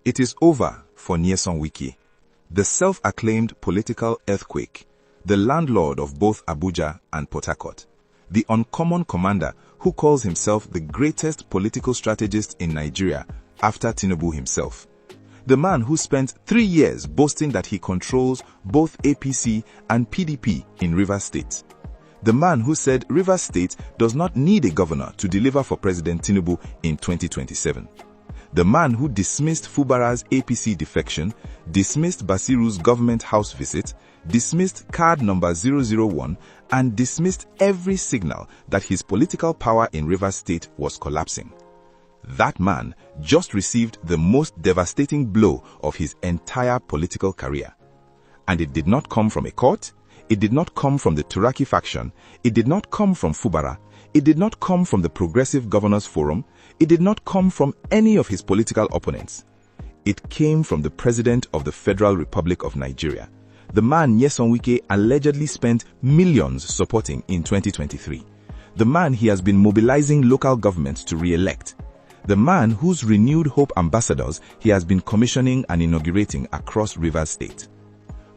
It is over for Nyesom Wike, the self-acclaimed political earthquake, the landlord of both Abuja and Port Harcourt, the uncommon commander who calls himself the greatest political strategist in Nigeria after Tinubu himself. The man who spent 3 years boasting that he controls both APC and PDP in Rivers State. The man who said Rivers State does not need a governor to deliver for President Tinubu in 2027. The man who dismissed Fubara's APC defection, dismissed Basiru's government house visit, dismissed card number 001, and dismissed every signal that his political power in Rivers State was collapsing. That man just received the most devastating blow of his entire political career. And it did not come from a court, it did not come from the Turaki faction, it did not come from Fubara, it did not come from the Progressive Governors Forum, it did not come from any of his political opponents. It came from the President of the Federal Republic of Nigeria, the man Nyesom Wike allegedly spent millions supporting in 2023, the man he has been mobilizing local governments to re-elect, the man whose renewed hope ambassadors he has been commissioning and inaugurating across Rivers State.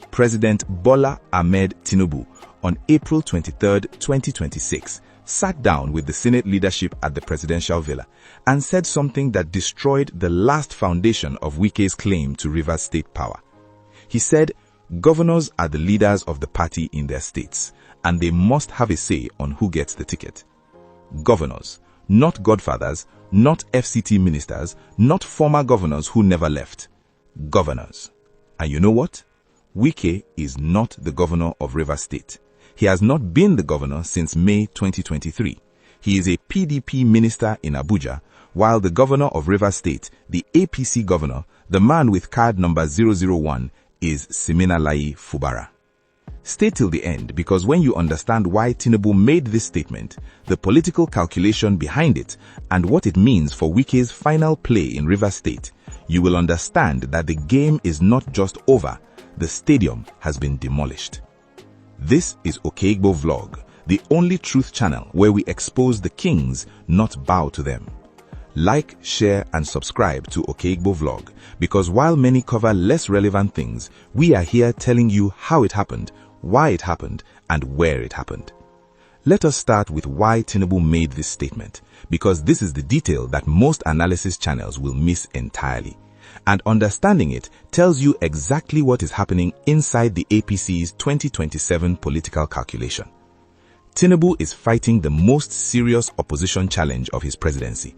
President Bola Ahmed Tinubu, on April 23, 2026, sat down with the Senate leadership at the presidential villa and said something that destroyed the last foundation of Wike's claim to Rivers State power. He said, governors are the leaders of the party in their states, and they must have a say on who gets the ticket. Governors, not godfathers, not FCT ministers, not former governors who never left. Governors. And you know what? Wike is not the governor of Rivers State. He has not been the governor since May 2023. He is a PDP minister in Abuja, while the governor of Rivers State, the APC governor, the man with card number 001, is Siminalayi Fubara. Stay till the end, because when you understand why Tinubu made this statement, the political calculation behind it, and what it means for Wike's final play in Rivers State, you will understand that the game is not just over, the stadium has been demolished. This is Okeigbo Vlog, the only truth channel where we expose the kings, not bow to them. Like, share, and subscribe to Okeigbo Vlog, because while many cover less relevant things, we are here telling you how it happened, why it happened, and where it happened. Let us start with why Tinubu made this statement, because this is the detail that most analysis channels will miss entirely. And understanding it tells you exactly what is happening inside the APC's 2027 political calculation. Tinubu is fighting the most serious opposition challenge of his presidency.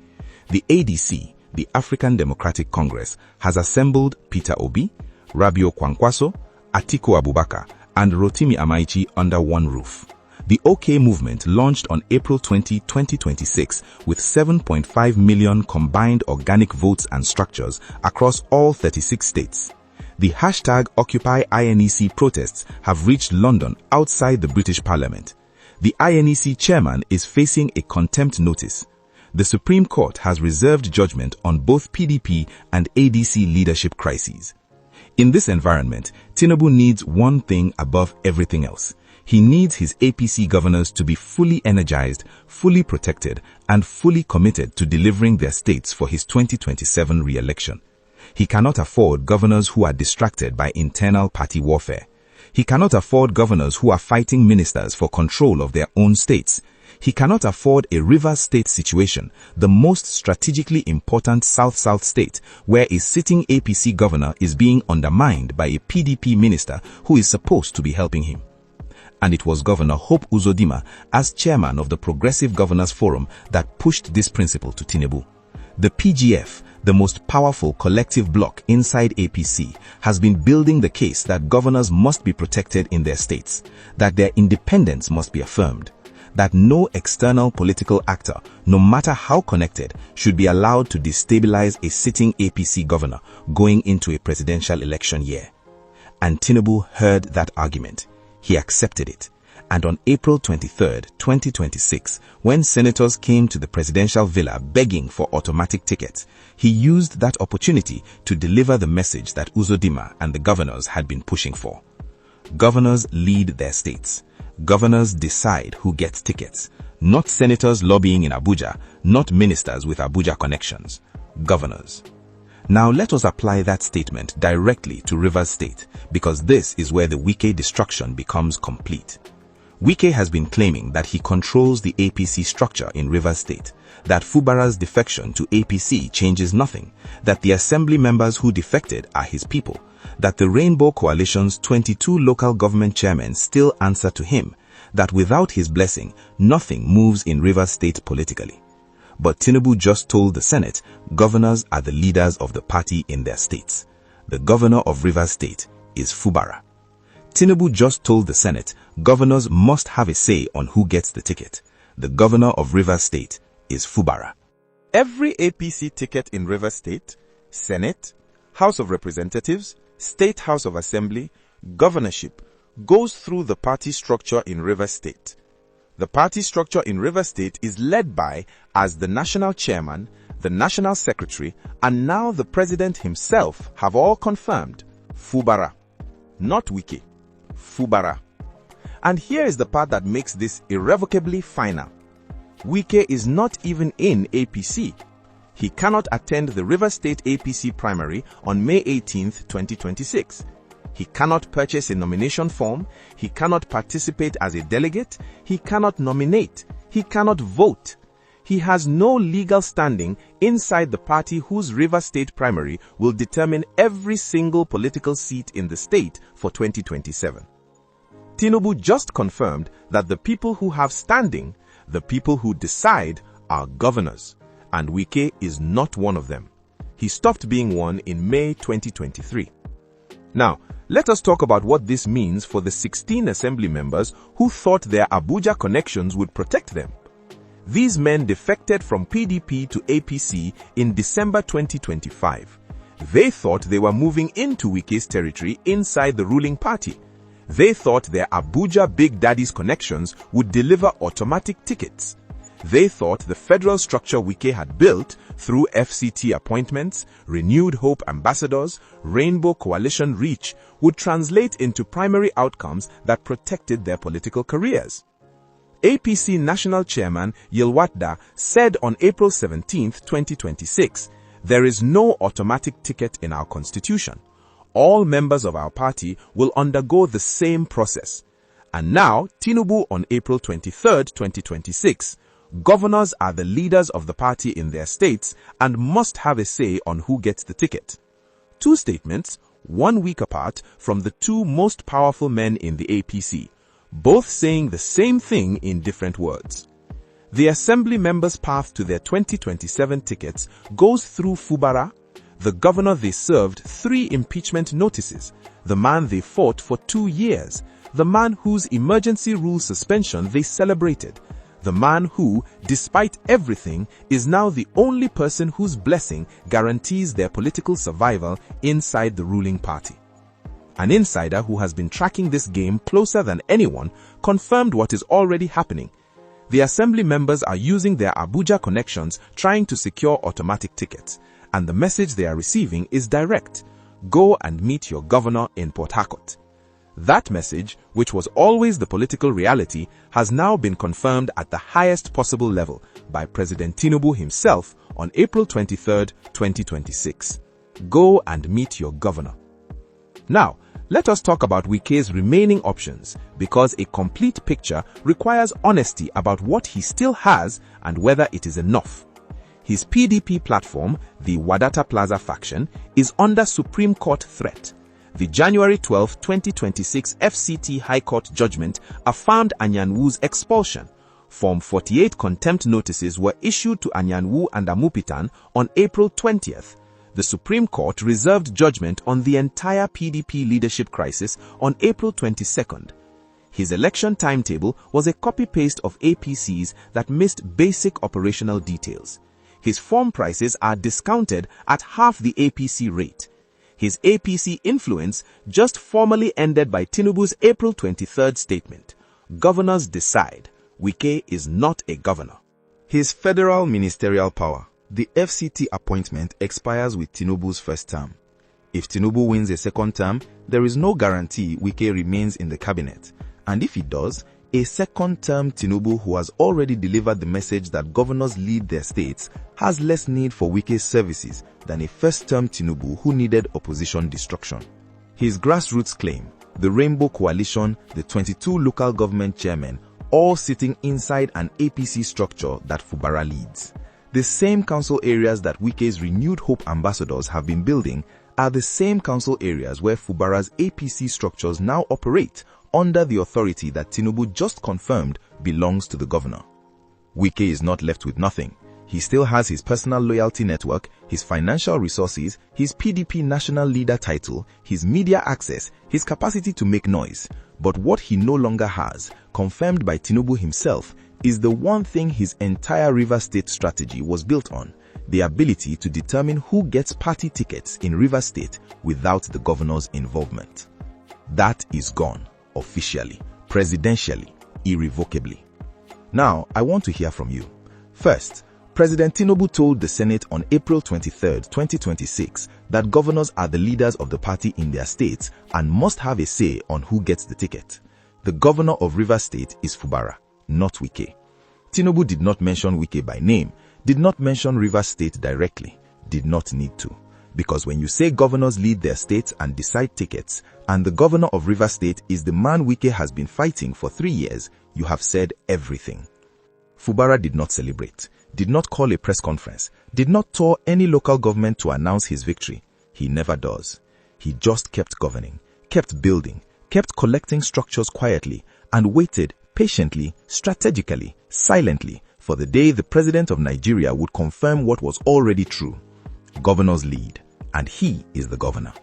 The ADC, the African Democratic Congress, has assembled Peter Obi, Rabiu Kwankwaso, Atiku Abubakar, and Rotimi Amaichi under one roof. The OK movement launched on April 20, 2026 with 7.5 million combined organic votes and structures across all 36 states. The hashtag Occupy INEC protests have reached London outside the British Parliament. The INEC chairman is facing a contempt notice. The Supreme Court has reserved judgment on both PDP and ADC leadership crises. In this environment, Tinubu needs one thing above everything else. He needs his APC governors to be fully energized, fully protected, and fully committed to delivering their states for his 2027 re-election. He cannot afford governors who are distracted by internal party warfare. He cannot afford governors who are fighting ministers for control of their own states. He cannot afford a Rivers State situation, the most strategically important South-South state, where a sitting APC governor is being undermined by a PDP minister who is supposed to be helping him. And it was Governor Hope Uzodinma, as chairman of the Progressive Governors Forum, that pushed this principle to Tinubu. The PGF, the most powerful collective bloc inside APC, has been building the case that governors must be protected in their states, that their independence must be affirmed, that no external political actor, no matter how connected, should be allowed to destabilize a sitting APC governor going into a presidential election year. And Tinubu heard that argument. He accepted it. And on April 23, 2026, when senators came to the presidential villa begging for automatic tickets, he used that opportunity to deliver the message that Uzodinma and the governors had been pushing for. Governors lead their states. Governors decide who gets tickets. Not senators lobbying in Abuja, not ministers with Abuja connections. Governors. Now let us apply that statement directly to Rivers State, because this is where the Wike destruction becomes complete. Wike has been claiming that he controls the APC structure in Rivers State, that Fubara's defection to APC changes nothing, that the assembly members who defected are his people, that the Rainbow Coalition's 22 local government chairmen still answer to him, that without his blessing, nothing moves in Rivers State politically. But Tinubu just told the Senate governors are the leaders of the party in their states. The governor of Rivers State is Fubara. Tinubu just told the Senate governors must have a say on who gets the ticket. The governor of Rivers State is Fubara. Every APC ticket in Rivers State, Senate, House of Representatives, State House of Assembly, governorship, goes through the party structure in Rivers State. The party structure in Rivers State is led by, as the national chairman, the national secretary, and now the president himself have all confirmed, Fubara. Not Wike, Fubara. And here is the part that makes this irrevocably final. Wike is not even in APC. He cannot attend the Rivers State APC primary on May 18, 2026. He cannot purchase a nomination form, he cannot participate as a delegate, he cannot nominate, he cannot vote. He has no legal standing inside the party whose Rivers State primary will determine every single political seat in the state for 2027. Tinubu just confirmed that the people who have standing, the people who decide, are governors, and Wike is not one of them. He stopped being one in May 2023. Now, let us talk about what this means for the 16 assembly members who thought their Abuja connections would protect them. These men defected from PDP to APC in December 2025. They thought they were moving into Wike's territory inside the ruling party. They thought their Abuja Big Daddy's connections would deliver automatic tickets. They thought the federal structure Wike had built through FCT appointments, Renewed Hope ambassadors, Rainbow Coalition reach would translate into primary outcomes that protected their political careers. APC National Chairman Yilwatda said on April 17, 2026, "There is no automatic ticket in our constitution. All members of our party will undergo the same process." And now, Tinubu on April 23, 2026, governors are the leaders of the party in their states and must have a say on who gets the ticket. Two statements, 1 week apart, from the two most powerful men in the APC, both saying the same thing in different words. The assembly members' path to their 2027 tickets goes through Fubara, the governor they served 3 impeachment notices, the man they fought for 2 years, the man whose emergency rule suspension they celebrated, the man who, despite everything, is now the only person whose blessing guarantees their political survival inside the ruling party. An insider who has been tracking this game closer than anyone confirmed what is already happening. The assembly members are using their Abuja connections trying to secure automatic tickets, and the message they are receiving is direct: go and meet your governor in Port Harcourt. That message, which was always the political reality, has now been confirmed at the highest possible level by President Tinubu himself on April 23, 2026. Go and meet your governor. Now, let us talk about Wike's remaining options, because a complete picture requires honesty about what he still has and whether it is enough. His PDP platform, the Wadata Plaza faction, is under Supreme Court threat. The January 12, 2026 FCT High Court judgment affirmed Anyanwu's expulsion. Form 48 contempt notices were issued to Anyanwu and Amupitan on April 20th. The Supreme Court reserved judgment on the entire PDP leadership crisis on April 22nd. His election timetable was a copy-paste of APC's that missed basic operational details. His form prices are discounted at half the APC rate. His APC influence just formally ended by Tinubu's April 23rd statement. Governors decide. Wike is not a governor. His federal ministerial power. The FCT appointment expires with Tinubu's first term. If Tinubu wins a second term, there is no guarantee Wike remains in the cabinet. And if he does, A second-term Tinubu who has already delivered the message that governors lead their states has less need for Wike's services than a first-term Tinubu who needed opposition destruction. His grassroots claim, the Rainbow Coalition, the 22 local government chairmen, all sitting inside an APC structure that Fubara leads. The same council areas that Wike's renewed hope ambassadors have been building are the same council areas where Fubara's APC structures now operate under the authority that Tinubu just confirmed belongs to the governor. Wike is not left with nothing. He still has his personal loyalty network, his financial resources, his PDP national leader title, his media access, his capacity to make noise. But what he no longer has, confirmed by Tinubu himself, is the one thing his entire Rivers State strategy was built on: the ability to determine who gets party tickets in Rivers State without the governor's involvement. That is gone, officially, presidentially, irrevocably. Now, I want to hear from you. First, President Tinubu told the Senate on April 23, 2026, that governors are the leaders of the party in their states and must have a say on who gets the ticket. The governor of Rivers State is Fubara, not Wike. Tinubu did not mention Wike by name, did not mention Rivers State directly, did not need to. Because when you say governors lead their states and decide tickets, and the governor of Rivers State is the man Wike has been fighting for 3 years, you have said everything. Fubara did not celebrate, did not call a press conference, did not tour any local government to announce his victory. He never does. He just kept governing, kept building, kept collecting structures quietly, and waited patiently, strategically, silently for the day the president of Nigeria would confirm what was already true. Governors lead, and he is the governor.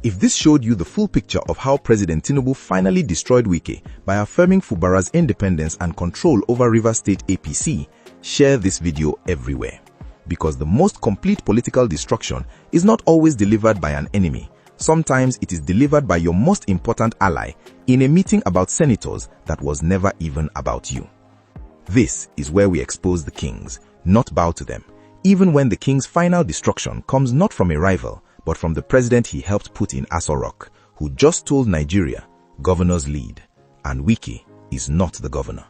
If this showed you the full picture of how President Tinubu finally destroyed Wike by affirming Fubara's independence and control over Rivers State APC, share this video everywhere. Because the most complete political destruction is not always delivered by an enemy. Sometimes it is delivered by your most important ally in a meeting about senators that was never even about you. This is where we expose the kings, not bow to them, even when the king's final destruction comes not from a rival, but from the president he helped put in Aso Rock, who just told Nigeria, governors lead, and Wike is not the governor.